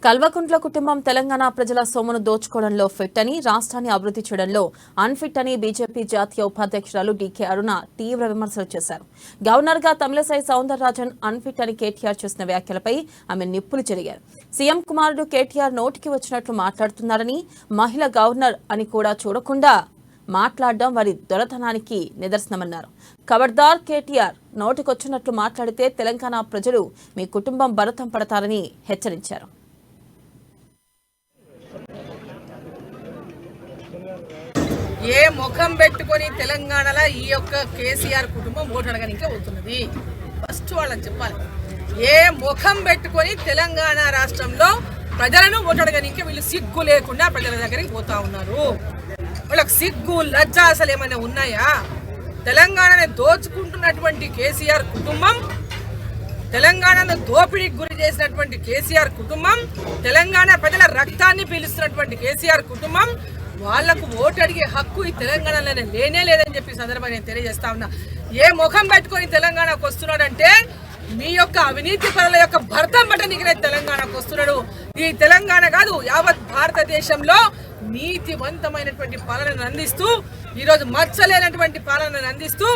కల్వకుంట్ల కుటుంబం తెలంగాణ ప్రజల సొమ్మును దోచుకోవడంలో ఫిట్ అని, రాష్ట్రాన్ని అభివృద్ధి చేయడంలో అన్ఫిట్ అని బీజేపీ జాతీయ ఉపాధ్యక్షురాలు డీకే అరుణ తీవ్ర విమర్శలు చేశారు. గవర్నర్ గా తమిళసై సౌందరరాజన్ అన్ఫిట్ అని కేటీఆర్ చేసిన వ్యాఖ్యలపై ఆమె నిప్పులు చెరిగారు. సీఎం కుమారుడు కేటీఆర్ నోటికి వచ్చినట్లు మాట్లాడుతున్నారని, మహిళ గవర్నర్ అని కూడా చూడకుండా మాట్లాడడం వారి దొరతనానికి నిదర్శనమన్నారు. ఖబర్దార్ కేటీఆర్, నోటికొచ్చినట్లు మాట్లాడితే తెలంగాణ ప్రజలు మీ కుటుంబం భరతం పడతారని హెచ్చరించారు. ఏ ముఖం పెట్టుకొని తెలంగాణలో ఈ యొక్క కేసీఆర్ కుటుంబం ఓటు అడగనికే పోతున్నది. ఫస్ట్ వాళ్ళని చెప్పాలి. ఏ ముఖం పెట్టుకొని తెలంగాణ రాష్ట్రంలో ప్రజలను ఓటు అడగనికే వీళ్ళు సిగ్గు లేకుండా ప్రజల దగ్గరికి పోతా ఉన్నారు. వాళ్ళకి సిగ్గు లజ్జ అసలు ఏమైనా ఉన్నాయా? తెలంగాణని దోచుకుంటున్నటువంటి కేసీఆర్ కుటుంబం, తెలంగాణను దోపిడీకి గురి చేసినటువంటి కేసీఆర్ కుటుంబం, తెలంగాణ ప్రజల రక్తాన్ని పీలుస్తున్నటువంటి కేసీఆర్ కుటుంబం, వాళ్లకు ఓటు అడిగే హక్కు ఈ తెలంగాణలోనే లేనే లేదని చెప్పి సందర్భంగా నేను తెలియజేస్తా ఉన్నా. ఏ ముఖం పెట్టుకొని తెలంగాణకు వస్తున్నాడంటే మీ యొక్క అవినీతి పరుల యొక్క భర్తం పట్టనికనే తెలంగాణకు వస్తున్నాడు. ఈ తెలంగాణ కాదు, యావత్ భారతదేశంలో నీతివంతమైనటువంటి పాలనను అందిస్తూ, ఈరోజు మచ్చలేనటువంటి పాలనను అందిస్తూ,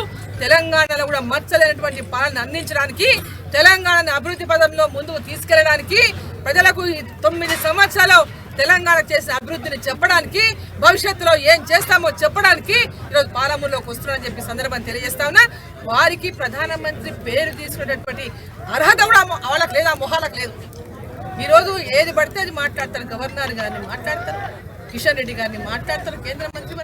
తెలంగాణలో కూడా మచ్చలేనటువంటి పాలన అందించడానికి, తెలంగాణను అభివృద్ధి పదంలో ముందుకు తీసుకెళ్లడానికి, ప్రజలకు 9 సంవత్సరాలు తెలంగాణ చేసిన అభివృద్ధిని చెప్పడానికి, భవిష్యత్తులో ఏం చేస్తామో చెప్పడానికి ఈరోజు పాలమూరులోకి వస్తున్నారని చెప్పి సందర్భం తెలియజేస్తా ఉన్నా. వారికి ప్రధానమంత్రి పేరు తీసుకునేటటువంటి అర్హత కూడా వాళ్ళకి లేదు, ఆ మొహాలకు లేదు. ఈరోజు ఏది పడితే అది మాట్లాడతారు. గవర్నర్ గారిని మాట్లాడతారు, కిషన్ రెడ్డి గారిని మాట్లాడతారు, కేంద్ర మంత్రి